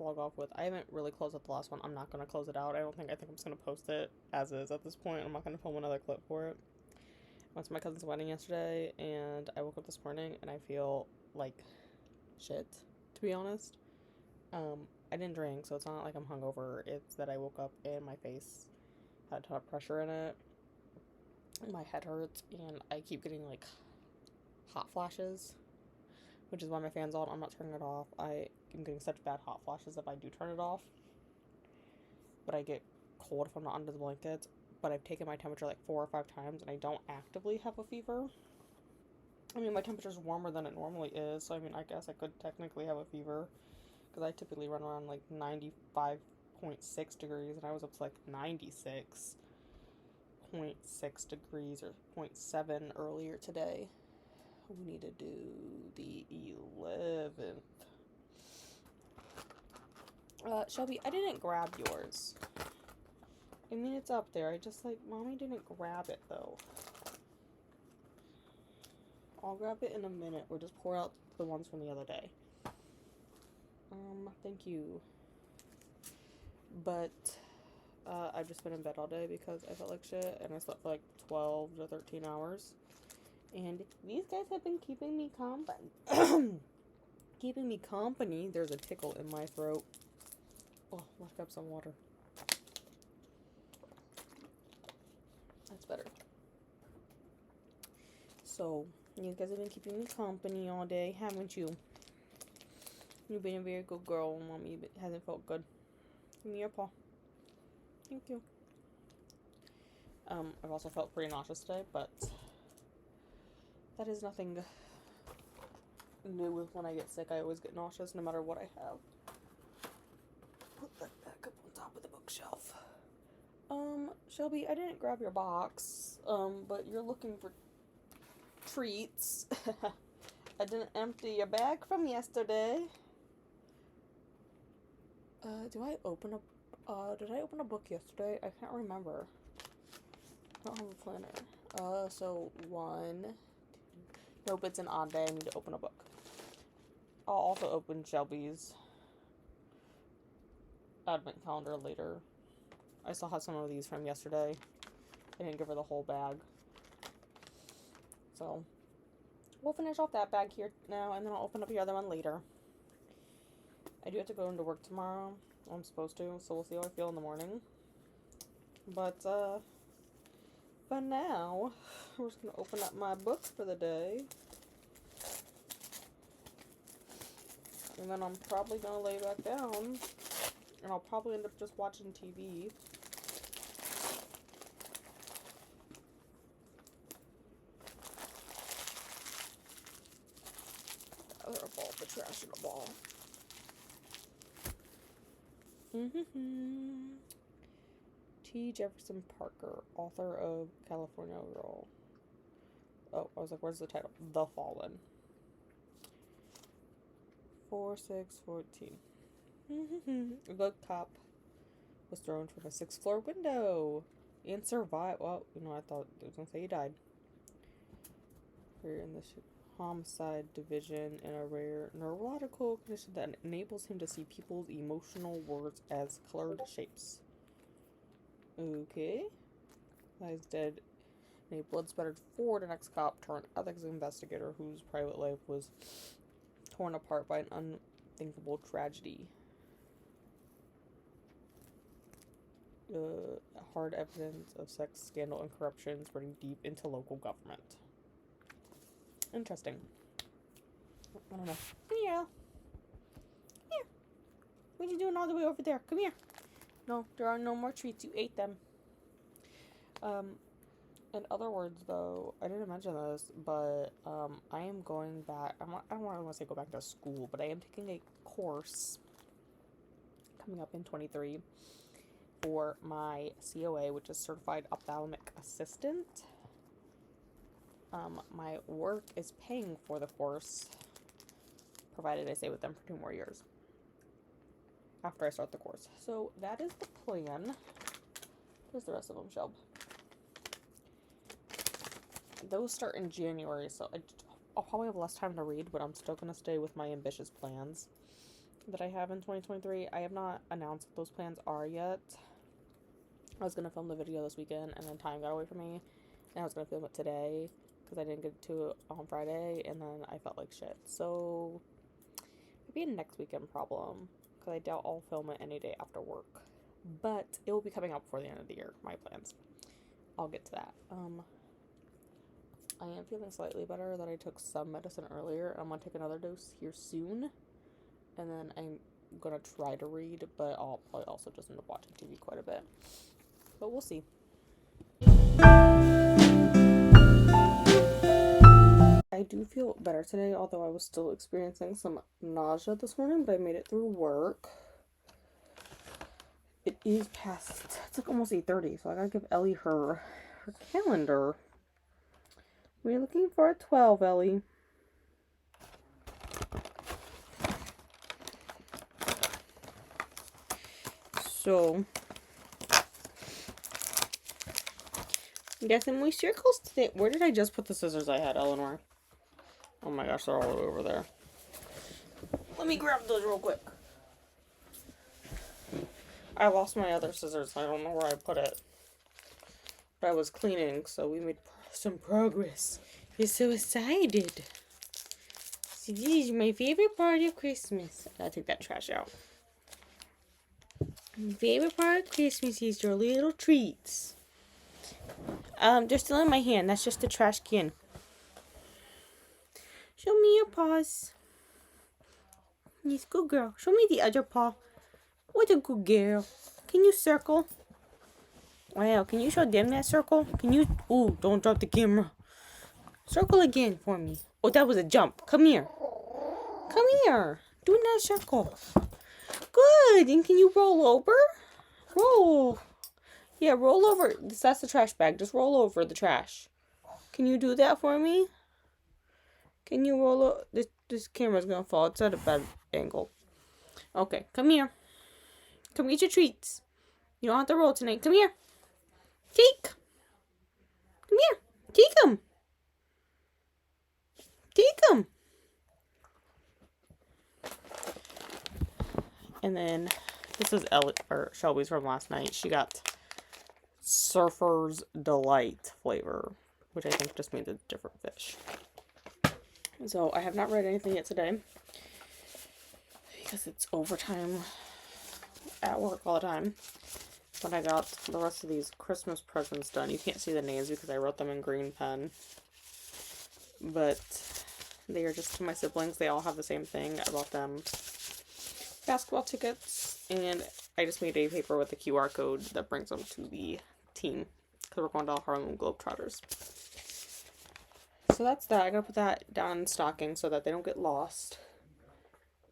log off with. I haven't really closed out the last one. I'm not going to close it out. I think I'm just going to post it as is at this point. I'm not going to film another clip for it. I went to my cousin's wedding yesterday, and I woke up this morning, and I feel like shit, to be honest. I didn't drink, so it's not like I'm hungover. It's that I woke up and my face had a ton of pressure in it. My head hurts, and I keep getting, like, hot flashes, which is why my fan's on. I'm not turning it off. I am getting such bad hot flashes if I do turn it off. But I get cold if I'm not under the blankets. But I've taken my temperature like 4 or 5 times, and I don't actively have a fever. I mean, my temperature's warmer than it normally is, so I mean, I guess I could technically have a fever, because I typically run around like 95.6 degrees, and I was up to like 96.6 degrees or 0.7 earlier today. We need to do the 11th. Shelby, I didn't grab yours. I mean, it's up there. I just, like, Mommy didn't grab it, though. I'll grab it in a minute, or just pour out the ones from the other day. Thank you. But, I've just been in bed all day because I felt like shit, and I slept for, like, 12 to 13 hours. And these guys have been keeping me company. Keeping me company. There's a tickle in my throat. Oh, let's grab some water. That's better. So, you guys have been keeping me company all day, haven't you? You've been a very good girl, Mommy. It hasn't felt good. Give me your paw. Thank you. I've also felt pretty nauseous today, but that is nothing new with when I get sick. I always get nauseous no matter what I have. Put that back up on top of the bookshelf. Shelby, I didn't grab your box, but you're looking for treats. I didn't empty your bag from yesterday. Did I open a book yesterday? I can't remember. I don't have a planner. So 1, 2. Nope, it's an odd day. I need to open a book. I'll also open Shelby's advent calendar later. I still have some of these from yesterday. I didn't give her the whole bag. So, we'll finish off that bag here now, and then I'll open up the other one later. I do have to go into work tomorrow. I'm supposed to, so we'll see how I feel in the morning. But, for now, we're just going to open up my books for the day. And then I'm probably going to lay back down. And I'll probably end up just watching TV. Gather up all the trash in a ball. T. Jefferson Parker, author of California Girl. Oh, I was like, where's the title? The Fallen. 4/6/14. A good cop was thrown from a 6th floor window and survived. Well, I thought it was going to say he died. We're in the homicide division in a rare neurological condition that enables him to see people's emotional words as colored shapes. Okay. Lies dead in a blood-spattered Ford, an ex-cop turned ethics investigator whose private life was torn apart by an unthinkable tragedy. Hard evidence of sex scandal and corruption spreading deep into local government. Interesting. I don't know. Come here, Elle. Come here. What are you doing all the way over there? Come here. No, there are no more treats. You ate them. In other words, though, I didn't mention this, but I am going back. I don't want to say go back to school, but I am taking a course coming up in 23 for my COA, which is Certified Ophthalmic Assistant. My work is paying for the course, provided I stay with them for 2 more years after I start the course. So that is the plan. Where's the rest of them, Shelb? Those start in January, so I'll probably have less time to read, but I'm still going to stay with my ambitious plans. that I have in 2023. I have not announced what those plans are yet. I was going to film the video this weekend, and then time got away from me, and I was going to film it today, because I didn't get to it on Friday, and then I felt like shit. So, maybe a next weekend problem, because I doubt I'll film it any day after work. But it will be coming out before the end of the year, my plans. I'll get to that. I am feeling slightly better that I took some medicine earlier. I'm going to take another dose here soon. And then I'm going to try to read, but I'll probably also just end up watching TV quite a bit. But we'll see. I do feel better today, although I was still experiencing some nausea this morning, but I made it through work. It is past, it's like almost 8:30, so I gotta give Ellie her calendar. We're looking for a 12, Ellie. So, we got some more circles today. Where did I just put the scissors I had, Eleanor? Oh my gosh, they're all the way over there. Let me grab those real quick. I lost my other scissors. I don't know where I put it. But I was cleaning, so we made some progress. You're so excited. So this is my favorite part of Christmas. I gotta take that trash out. My favorite part of Christmas is your little treats. They're still in my hand. That's just the trash can. Show me your paws. Yes, good girl. Show me the other paw. What a good girl. Can you circle? Wow, can you show them that circle? Can you... Ooh, don't drop the camera. Circle again for me. Oh, that was a jump. Come here. Come here. Do that circle. Good. And can you roll over? Roll. Yeah, roll over. That's the trash bag. Just roll over the trash. Can you do that for me? Can you roll over? This camera's gonna fall. It's at a bad angle. Okay, come here. Come get your treats. You don't have to roll tonight. Come here. Take. Come here. Take them. Take them. And then this is Ellie or Shelby's from last night. She got Surfer's Delight flavor, which I think just means a different fish. So I have not read anything yet today because it's overtime at work all the time. But I got the rest of these Christmas presents done. You can't see the names because I wrote them in green pen. But they are just to my siblings. They all have the same thing. I bought them basketball tickets, and I just made a paper with a QR code that brings them to the team because we're going to Harlem Globetrotters. So that's that. I gotta put that down in stocking so that they don't get lost.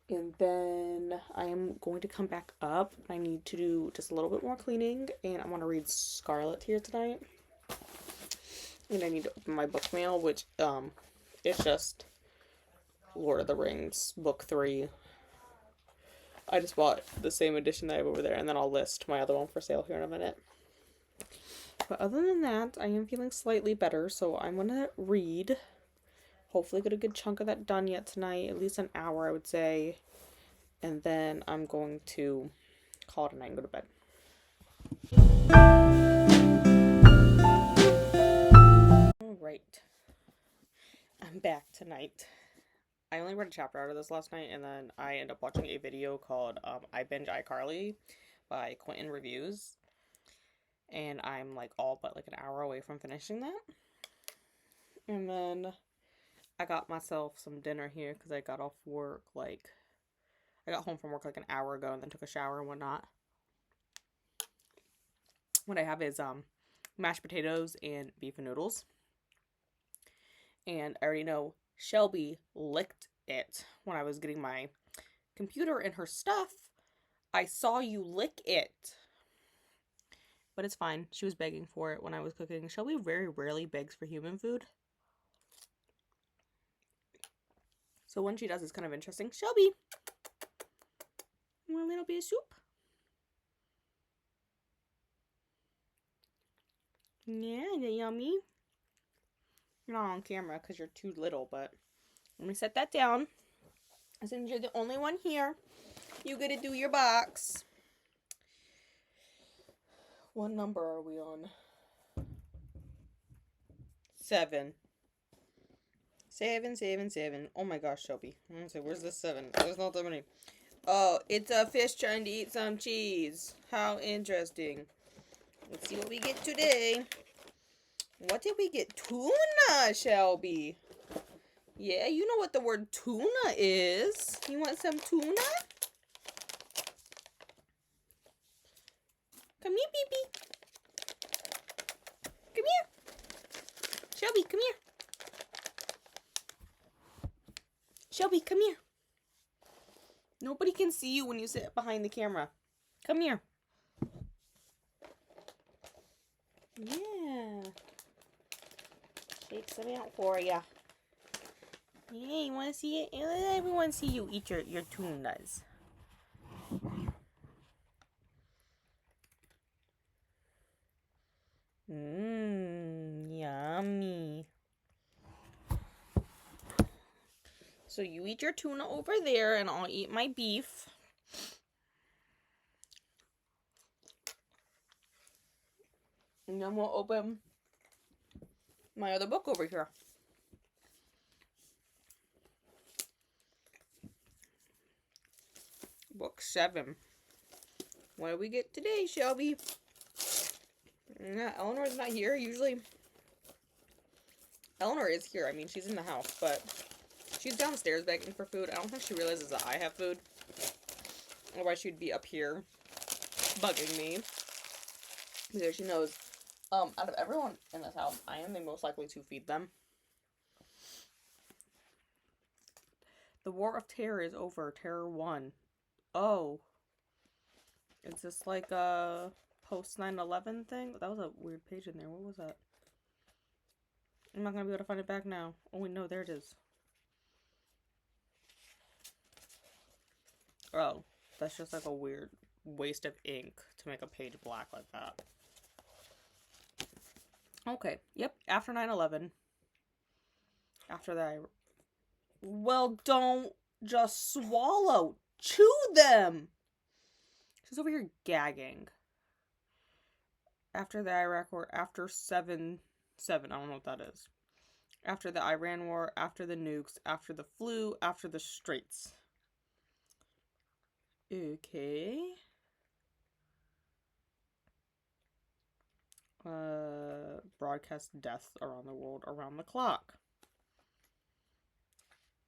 And then I am going to come back up. I need to do just a little bit more cleaning, and I want to read Scarlet here tonight. And I need to open my book mail, which it's just Lord of the Rings book 3. I just bought the same edition that I have over there, and then I'll list my other one for sale here in a minute. But other than that, I am feeling slightly better, so I'm going to read. Hopefully get a good chunk of that done yet tonight, at least an hour, I would say. And then I'm going to call it a night and go to bed. Alright. I'm back tonight. I only read a chapter out of this last night, and then I ended up watching a video called I Binge iCarly by Quentin Reviews. And I'm like all but like an hour away from finishing that. And then I got myself some dinner here because I got off work I got home from work like an hour ago and then took a shower and whatnot. What I have is mashed potatoes and beef and noodles. And I already know Shelby licked it when I was getting my computer and her stuff. I saw you lick it. But it's fine. She was begging for it when I was cooking. Shelby very rarely begs for human food. So when she does, it's kind of interesting. Shelby, want a little bit of soup? Yeah, is it yummy? You're not on camera because you're too little, but let me set that down. Since you're the only one here, You gotta do your box. What number are we on? 7. 7, 7, 7. Oh my gosh, Shelby. I'm gonna say, where's this 7? There's not that many. Oh, it's a fish trying to eat some cheese. How interesting. Let's see what we get today. What did we get? Tuna, Shelby. Yeah, you know what the word tuna is. You want some tuna? Come here, baby. Come here. Shelby, come here. Shelby, come here. Nobody can see you when you sit behind the camera. Come here. Yeah. Take some out for ya. Yeah, you want to see it? Let everyone see you eat your tunas. Yummy. So you eat your tuna over there, and I'll eat my beef. And then we'll open my other book over here. Book 7. What do we get today, Shelby? Yeah, Eleanor's not here. Usually, Eleanor is here. I mean, she's in the house, but she's downstairs begging for food. I don't think she realizes that I have food. Otherwise, she'd be up here bugging me. Because she knows, out of everyone in this house, I am the most likely to feed them. The War of Terror is over. Terror 1. Oh. Is this like a post 9/11 thing? That was a weird page in there. What was that? I'm not gonna be able to find it back now. Oh wait, no, there it is. Oh, that's just like a weird waste of ink to make a page black like that. Okay, yep, after 9/11. After that, well, don't just swallow. Chew them! She's over here gagging. After the Iraq War, after 7/7, I don't know what that is. After the Iran War, after the nukes, after the flu, after the Straits. Okay. Broadcast deaths around the world around the clock.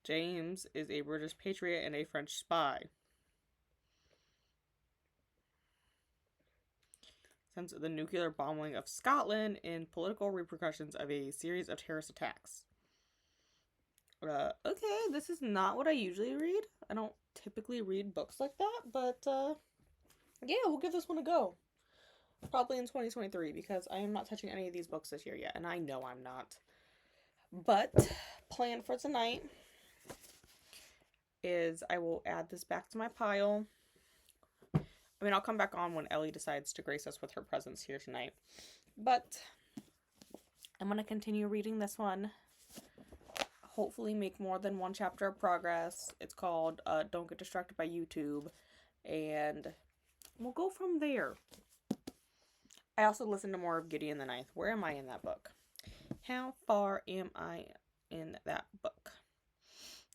James is a British patriot and a French spy. Since the nuclear bombing of Scotland and political repercussions of a series of terrorist attacks. Okay, this is not what I usually read. I don't typically read books like that, but, yeah, we'll give this one a go. Probably in 2023, because I am not touching any of these books this year yet, and I know I'm not. But, plan for tonight is I will add this back to my pile. I mean, I'll come back on when Ellie decides to grace us with her presence here tonight. But I'm going to continue reading this one. Hopefully make more than one chapter of progress. It's called Don't Get Distracted by YouTube. And we'll go from there. I also listened to more of Gideon the Ninth. Where am I in that book? How far am I in that book?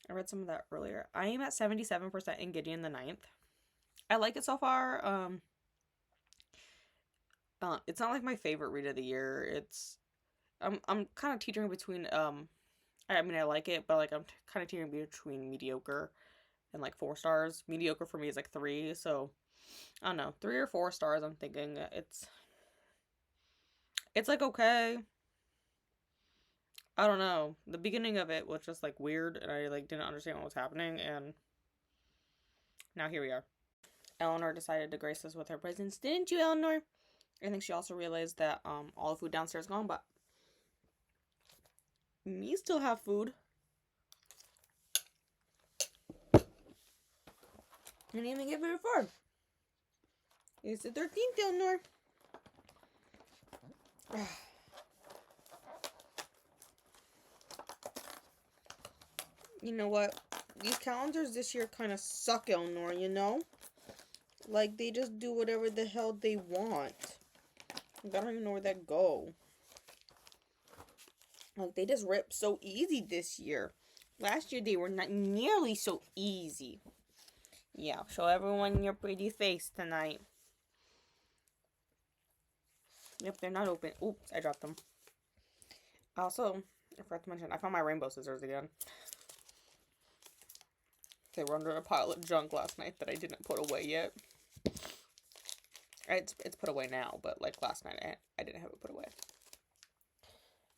I read some of that earlier. I am at 77% in Gideon the Ninth. I like it so far. It's not like my favorite read of the year. It's I'm kind of teetering between I mean I like it, but like I'm kind of teetering between mediocre and like 4 stars. Mediocre for me is like 3, so I don't know, 3 or 4 stars. I'm thinking it's like okay. I don't know. The beginning of it was just like weird, and I like didn't understand what was happening, and now here we are. Eleanor decided to grace us with her presence, didn't you, Eleanor? I think she also realized that all the food downstairs is gone, but me still have food. I didn't even get very far. It's the 13th, Eleanor. You know what? these calendars this year kind of suck, Eleanor, you know? Like, they just do whatever the hell they want. Like, I don't even know where that go. Like, they just rip so easy this year. Last year, they were not nearly so easy. Yeah, show everyone your pretty face tonight. Yep, they're not open. Oops, I dropped them. Also, I forgot to mention, I found my rainbow scissors again. They were under a pile of junk last night that I didn't put away yet. It's put away now, but like last night I didn't have it put away.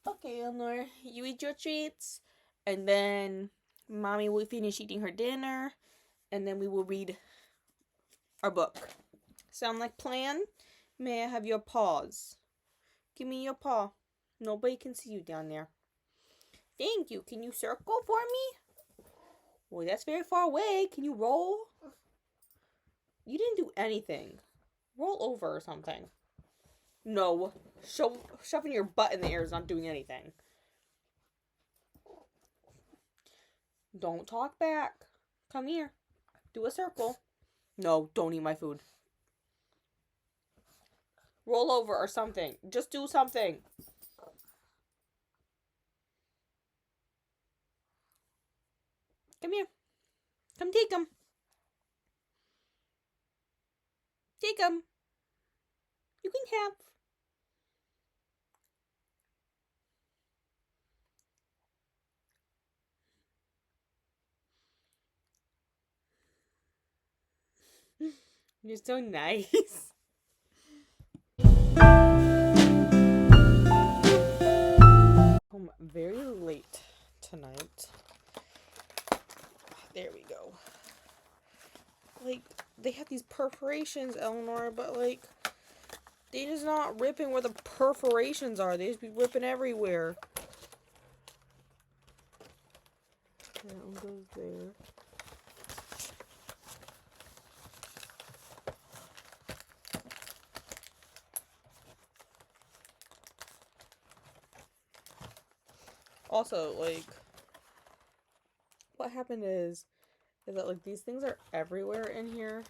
Okay, Eleanor, you eat your treats, and then Mommy will finish eating her dinner, and then we will read our book. Sound like plan? May I have your paws? Give me your paw. Nobody can see you down there. Thank you. Can you circle for me? Well, that's very far away. Can you roll? You didn't do anything. Roll over or something. No. Shoving your butt in the air is not doing anything. Don't talk back. Come here. Do a circle. No, don't eat my food. Roll over or something. Just do something. Come here. Come take them. Take them. You can have. You're so nice. Home very late tonight. There we go. Like, they have these perforations, Eleanor, but like, they just not ripping where the perforations are. They just be ripping everywhere. That one goes there. Also, like, what happened is that, like, these things are everywhere in here.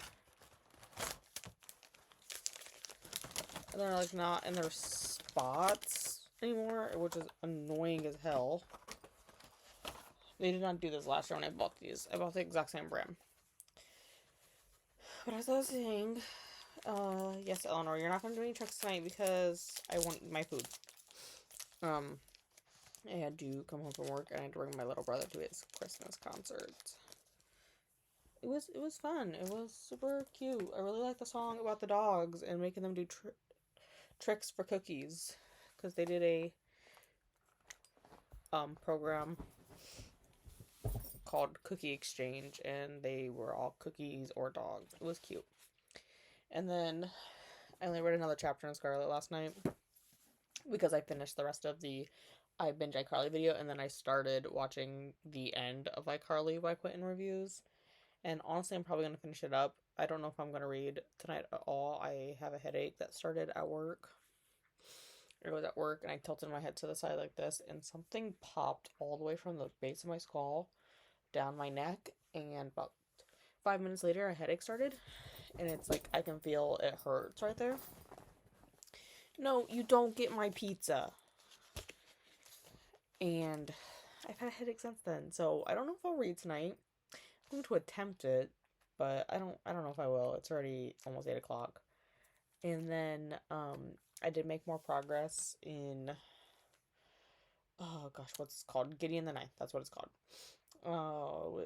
And they're, like, not in their spots anymore, which is annoying as hell. They did not do this last year when I bought these. I bought the exact same brand. But as I was saying, yes, Eleanor, you're not going to do any tricks tonight because I won't eat my food. I had to come home from work and I had to bring my little brother to his Christmas concert. It was fun. It was super cute. I really like the song about the dogs and making them do tricks for cookies, because they did a program called Cookie Exchange and they were all cookies or dogs. It was cute. And then I only read another chapter in Scarlet last night because I finished the rest of the I binge iCarly video, and then I started watching the end of iCarly by Quentin Reviews. And honestly, I'm probably going to finish it up. I don't know if I'm going to read tonight at all. I have a headache that started at work. I was at work and I tilted my head to the side like this, and something popped all the way from the base of my skull down my neck, and about 5 minutes later a headache started, and it's like I can feel it hurts right there. No, you don't get my pizza. And I've had a headache since then, so I don't know if I'll read tonight. I'm going to attempt it, but I don't know if I will. It's already almost 8 o'clock. And then I did make more progress in, oh gosh, what's it called? Gideon the Ninth. That's what it's called. Oh,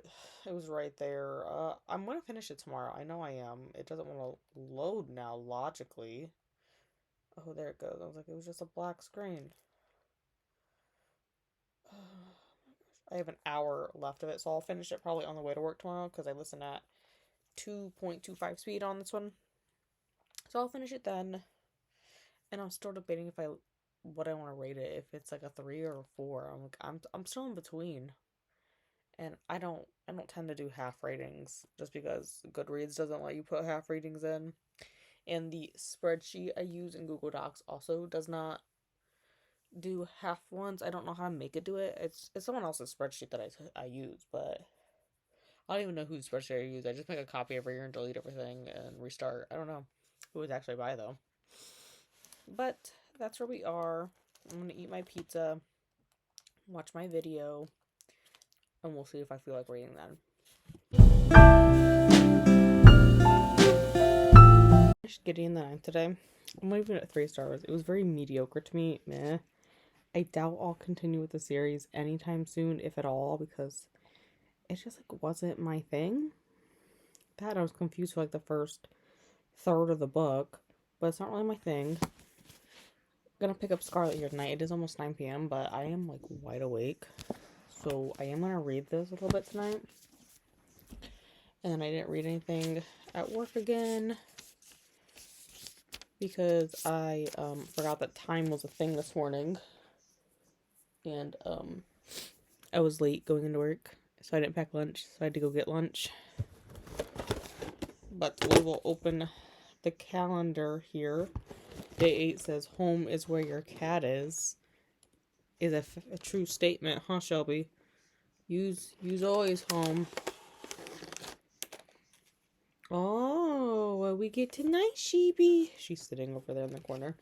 it was right there. I'm gonna finish it tomorrow. I know I am. It doesn't want to load now, logically. Oh, there it goes. I was like, it was just a black screen. I have an hour left of it, so I'll finish it probably on the way to work tomorrow, because I listen at 2.25 speed on this one. So I'll finish it then. And I'm still debating what I want to rate it, if it's like a 3 or a 4. I'm still in between. And I don't tend to do half ratings just because Goodreads doesn't let you put half ratings in. And the spreadsheet I use in Google Docs also does not do half ones. I don't know how to make it do it. It's someone else's spreadsheet that I use, but I don't even know whose spreadsheet I use. I just make a copy every year and delete everything and restart. I don't know who would actually buy, though. But that's where we are. I'm going to eat my pizza, watch my video, and we'll see if I feel like reading that. Just getting the 9th today. I'm leaving it at 3 stars. It was very mediocre to me. Meh. I doubt I'll continue with the series anytime soon, if at all, because it just like wasn't my thing. That I was confused for like the first third of the book, but it's not really my thing. I'm gonna pick up Scarlet here tonight. It is almost 9 p.m., but I am like wide awake, so I am gonna read this a little bit tonight. And then I didn't read anything at work again because I forgot that time was a thing this morning. And I was late going into work, so I didn't pack lunch, so I had to go get lunch. But we will open the calendar here. Day 8 says, home is where your cat is. Is a true statement, huh, Shelby? Use always home. Oh, what we get tonight, Sheepy? She's sitting over there in the corner.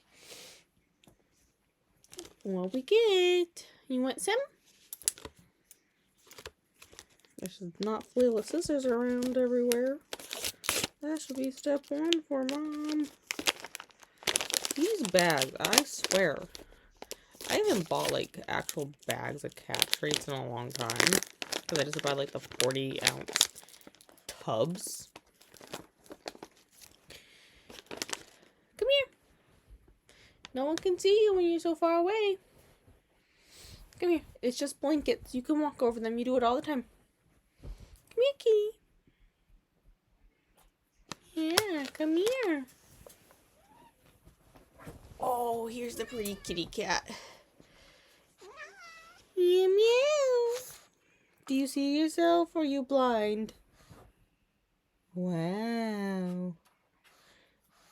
What we get? You want some? There should not flail of scissors around everywhere. That should be step 1 for Mom. These bags, I swear. I haven't bought like actual bags of cat treats in a long time. Because I just buy like the 40-ounce tubs. Come here. No one can see you when you're so far away. Come here. It's just blankets. You can walk over them. You do it all the time. Come here, kitty. Yeah, come here. Oh, here's the pretty kitty cat. Meow, meow. Do you see yourself or are you blind? Wow.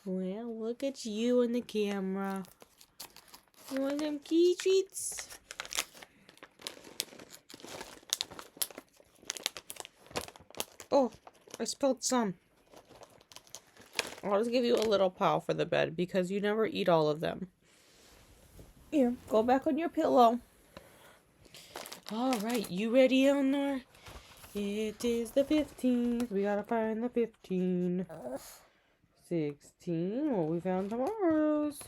Well, look at you in the camera. You want some kitty treats? Oh, I spilled some. I'll just give you a little pile for the bed because you never eat all of them. Here, go back on your pillow. Alright, you ready, Eleanor? It is the 15th. We gotta find the 15. 16. Well, we found tomorrow's.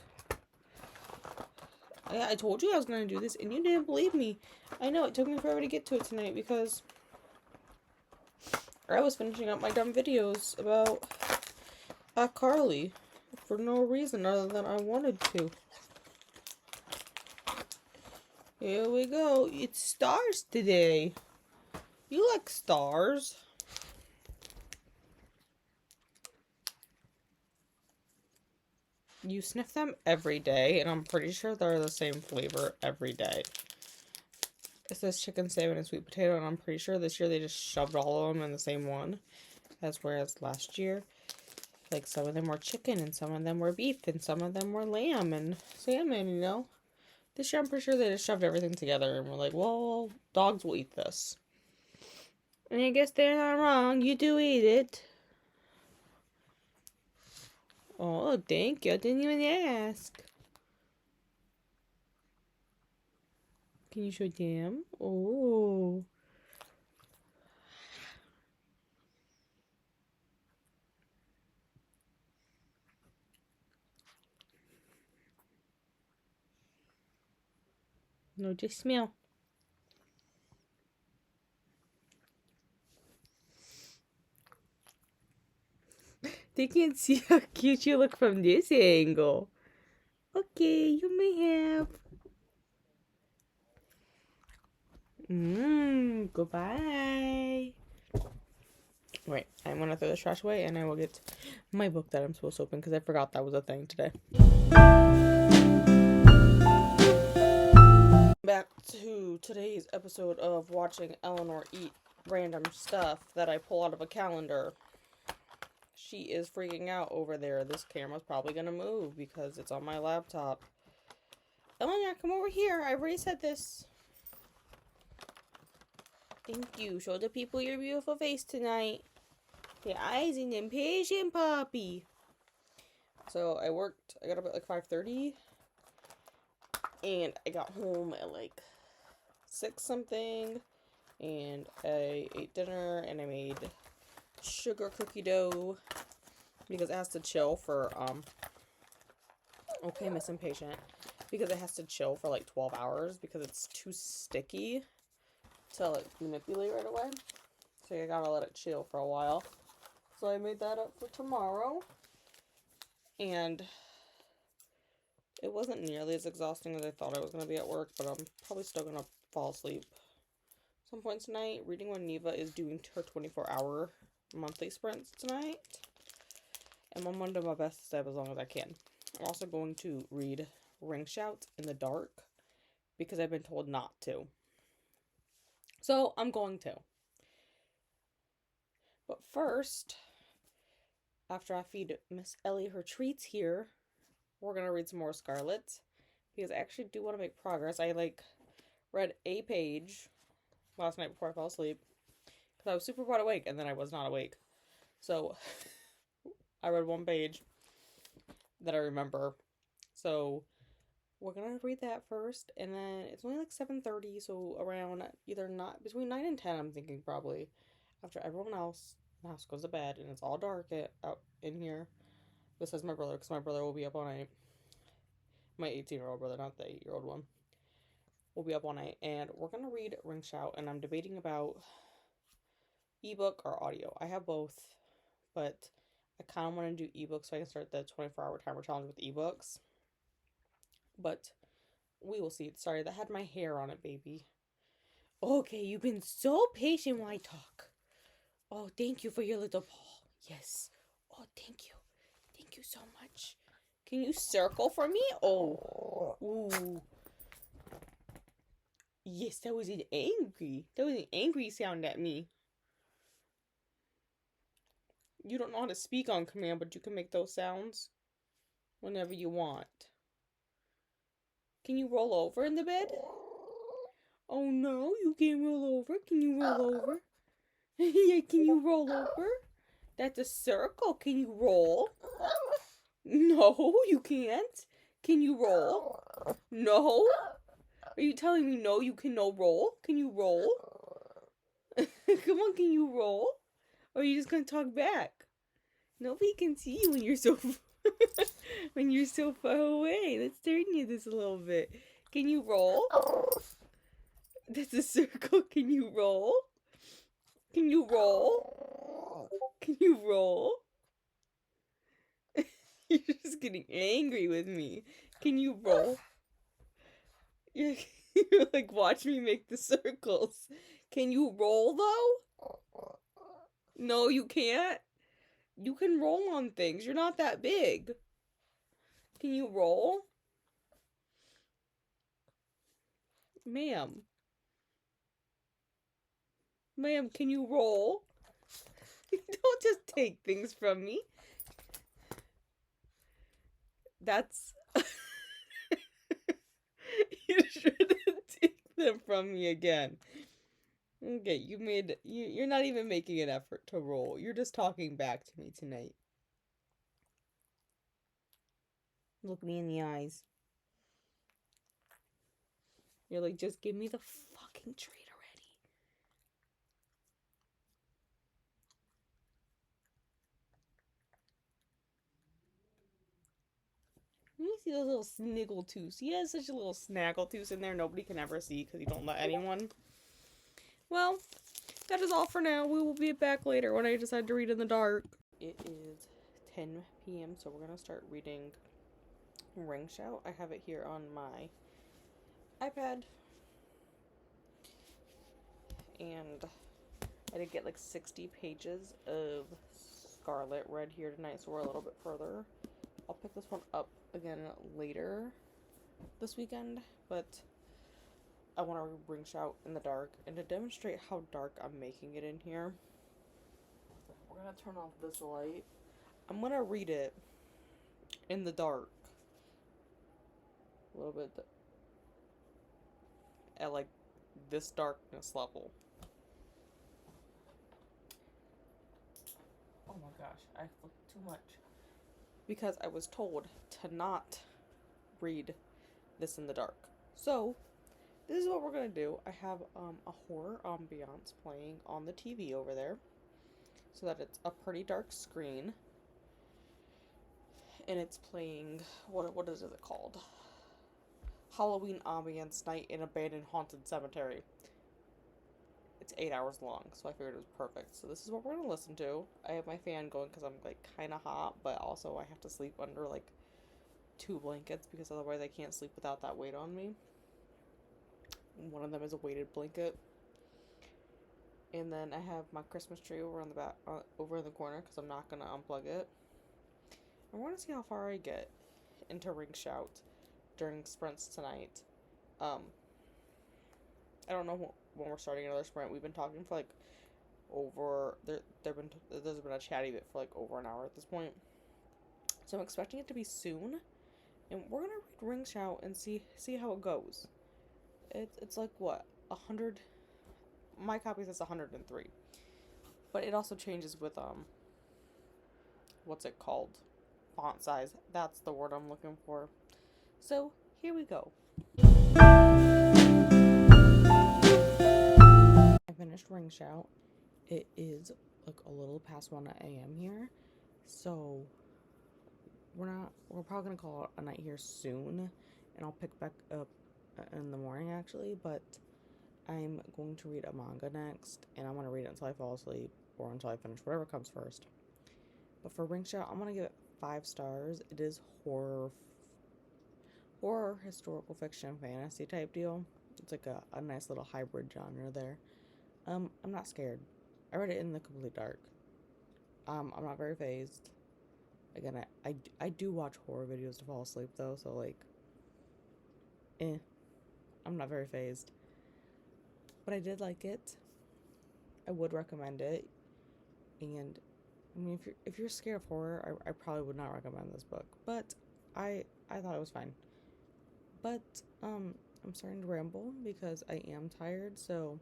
I told you I was gonna do this and you didn't believe me. I know, it took me forever to get to it tonight because I was finishing up my dumb videos about Carly for no reason other than I wanted to. Here we go. It's stars today. You like stars. You sniff them every day, and I'm pretty sure they're the same flavor every day. It says chicken, salmon, and sweet potato, and I'm pretty sure this year they just shoved all of them in the same one. As whereas last year, like some of them were chicken, and some of them were beef, and some of them were lamb and salmon, you know? This year I'm pretty sure they just shoved everything together, and we're like, well, dogs will eat this. And I guess they're not wrong. You do eat it. Oh, thank you. I didn't even ask. Can you show them? Oh. No, just smell. They can't see how cute you look from this angle. Okay, you may have. Goodbye. Wait, I'm gonna throw this trash away and I will get my book that I'm supposed to open because I forgot that was a thing today. Back to today's episode of watching Eleanor eat random stuff that I pull out of a calendar. She is freaking out over there. This camera's probably gonna move because it's on my laptop. Eleanor, come over here. I already said this. Thank you. Show the people your beautiful face tonight. The eyes and impatient puppy. So I got up at like 5:30. And I got home at like 6 something. And I ate dinner and I made sugar cookie dough. Because it has to chill for, okay, Miss Impatient. Because it has to chill for like 12 hours because it's too sticky to like manipulate right away. So I gotta let it chill for a while. So I made that up for tomorrow. And it wasn't nearly as exhausting as I thought I was gonna be at work, but I'm probably still gonna fall asleep some point tonight. Reading when Neva is doing her 24-hour monthly sprints tonight. And I'm gonna do my best to stay up as long as I can. I'm also going to read Ring Shout in the dark because I've been told not to. So I'm going to. But first, after I feed Miss Ellie her treats here, we're gonna read some more Scarlet because I actually do want to make progress. I read a page last night before I fell asleep because I was super wide awake and then I was not awake. So I read one page that I remember. So we're gonna read that first, and then it's only like 7:30, so around either not between 9 and 10, I'm thinking probably after everyone else in the house goes to bed and it's all dark out in here. This is my brother because my brother will be up all night. My 18-year-old brother, not the 8-year-old one, will be up all night, and we're gonna read Ring Shout, and I'm debating about ebook or audio. I have both, but I kind of want to do ebooks so I can start the 24-hour timer challenge with ebooks. But we will see. Sorry, that had my hair on it, baby. Okay, you've been so patient while I talk. Oh, thank you for your little paw. Yes. Oh, thank you. Thank you so much. Can you circle for me? Oh. Ooh. Yes, that was an angry sound at me. You don't know how to speak on command, but you can make those sounds whenever you want. Can you roll over in the bed? Oh no, you can't roll over. Can you roll over? Yeah, can you roll over? That's a circle. Can you roll? No, you can't. Can you roll? No? Are you telling me no, you can no roll? Can you roll? Come on, can you roll? Or are you just gonna talk back? Nobody can see you when you're so when you're so far away. Let's turn you this a little bit. Can you roll? That's a circle. Can you roll? Can you roll? Can you roll? You're just getting angry with me. Can you roll? You're like, watch me make the circles. Can you roll, though? No, you can't. You can roll on things. You're not that big. Can you roll? Ma'am. Ma'am, can you roll? Don't just take things from me. That's... You shouldn't take them from me again. Okay, you're not even making an effort to roll. You're just talking back to me tonight. Look me in the eyes. You're like, just give me the fucking treat already. Let me see those little sniggletooths. He has such a little snaggletooth in there nobody can ever see because you don't let anyone. Well, that is all for now. We will be back later when I decide to read in the dark. It is 10 p.m. so we're going to start reading Ring Shout. I have it here on my iPad. And I did get like 60 pages of Scarlet read here tonight, so we're a little bit further. I'll pick this one up again later this weekend, but I want to Ring Shout in the dark. And to demonstrate how dark I'm making it in here, we're going to turn off this light. I'm going to read it in the dark. A little bit at like this darkness level. Oh my gosh, I looked too much. Because I was told to not read this in the dark. So, this is what we're gonna do. I have a horror ambiance playing on the TV over there, so that it's a pretty dark screen, and it's playing what is it called? Halloween ambiance night in abandoned haunted cemetery. It's 8 hours long, so I figured it was perfect. So this is what we're gonna listen to. I have my fan going because I'm like kind of hot, but also I have to sleep under like 2 blankets because otherwise I can't sleep without that weight on me. And one of them is a weighted blanket. And then I have my Christmas tree over on the back, over in the corner, because I'm not gonna unplug it. I want to see how far I get into Ring Shout during sprints tonight. I don't know when we're starting another sprint. We've been talking for like over there's been a chatty bit for like over an hour at this point. So I'm expecting it to be soon, and we're gonna read Ring Shout and see how it goes. It's like what 100. My copy says 103, but it also changes with what's it called? Font size. That's the word I'm looking for. So here we go. I finished Ring Shout. It is like a little past 1 a.m. here, so we're probably gonna call it a night here soon, and I'll pick back up in the morning actually. But I'm going to read a manga next, and I'm gonna read it until I fall asleep or until I finish whatever comes first. But for Ring Shout, I'm gonna give it 5 stars. It is horror, historical fiction, fantasy type deal. It's like a nice little hybrid genre there. I'm not scared. I read it in the complete dark. I'm not very phased. Again, I do watch horror videos to fall asleep though, so like, I'm not very phased. But I did like it. I would recommend it. And I mean, if you're scared of horror, I probably would not recommend this book. But I thought it was fine. But I'm starting to ramble because I am tired, so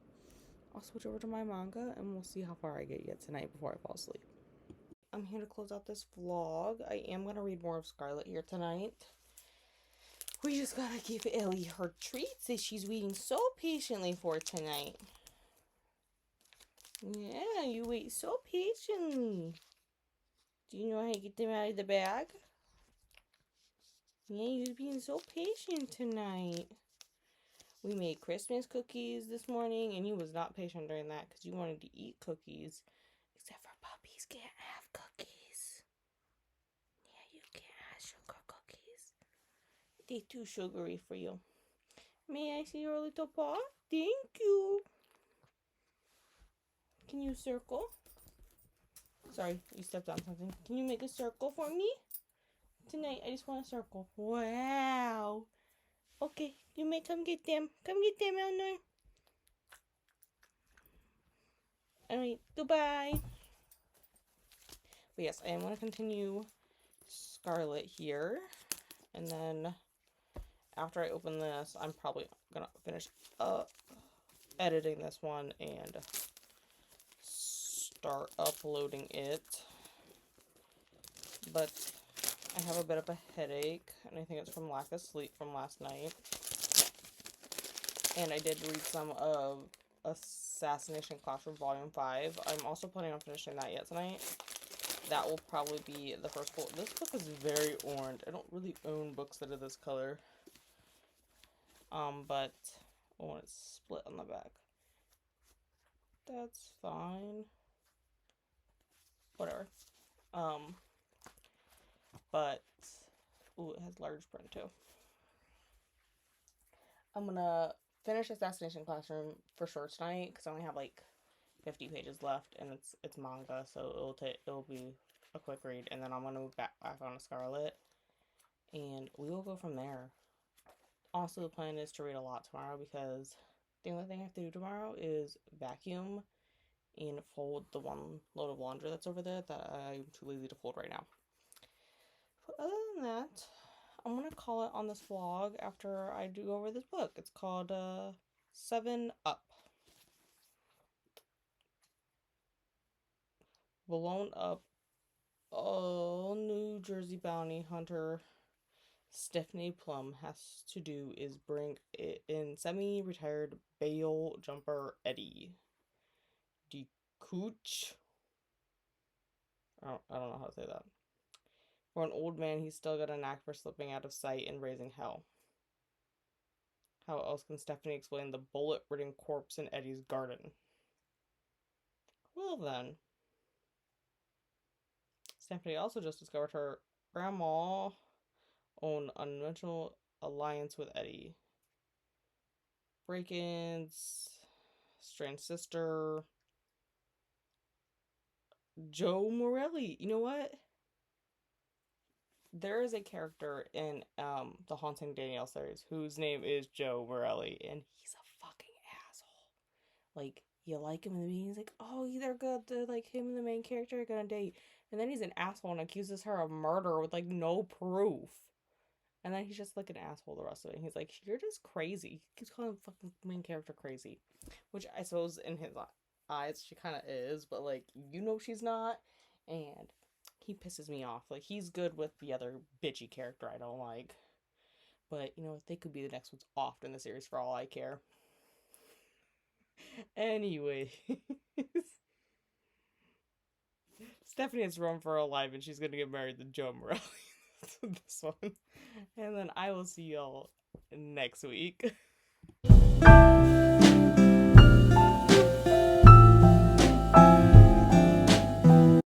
I'll switch over to my manga and we'll see how far I get yet tonight before I fall asleep. I'm here to close out this vlog. I am gonna read more of Scarlet here tonight. We just gotta give Ellie her treats that she's waiting so patiently for tonight. Yeah, you wait so patiently. Do you know how to get them out of the bag? Yeah, you're being so patient tonight. We made Christmas cookies this morning, and you was not patient during that because you wanted to eat cookies. Except for puppies can't have cookies. Yeah, you can't have sugar cookies. They're too sugary for you. May I see your little paw? Thank you. Can you circle? Sorry, you stepped on something. Can you make a circle for me? Tonight, I just want a circle. Wow. Okay, you may come get them. Come get them, Eleanor. Alright, goodbye. But yes, I am going to continue Scarlet here. And then after I open this, I'm probably going to finish editing this one and start uploading it. But I have a bit of a headache, and I think it's from lack of sleep from last night. And I did read some of Assassination Classroom Volume 5. I'm also planning on finishing that yet tonight. That will probably be the first book. This book is very orange. I don't really own books that are this color. But oh, it's split on the back. That's fine. Whatever. But ooh, it has large print too. I'm gonna finish Assassination Classroom for sure tonight because I only have like 50 pages left, and it's manga, so it'll be a quick read, and then I'm gonna move back on to Scarlet, and we will go from there. Honestly, the plan is to read a lot tomorrow because the only thing I have to do tomorrow is vacuum and fold the one load of laundry that's over there that I'm too lazy to fold right now. But other than that, I'm gonna call it on this vlog after I do go over this book. It's called 7 Up. Blown Up all New Jersey bounty hunter Stephanie Plum has to do is bring in semi-retired bail jumper Eddie DeCooch. I don't know how to say that. For an old man, he's still got a knack for slipping out of sight and raising hell. How else can Stephanie explain the bullet-ridden corpse in Eddie's garden? Well then, Stephanie also just discovered her grandma owned an unconventional alliance with Eddie. Break-ins, strange sister, Joe Morelli. You know what? There is a character in the Haunting Danielle series whose name is Joe Morelli, and he's a fucking asshole. Like, you like him in the beginning, he's like, oh, they're good, like, him and the main character are gonna date. And then he's an asshole and accuses her of murder with, like, no proof. And then he's just, like, an asshole the rest of it. And he's like, you're just crazy. He keeps calling the fucking main character crazy. Which I suppose in his eyes she kind of is, but, like, you know she's not. And he pisses me off. Like, he's good with the other bitchy character I don't like. But, you know, they could be the next ones off in the series for all I care. Anyway. Stephanie has run for her life and she's gonna get married to Joe Morelli. This one. And then I will see y'all next week.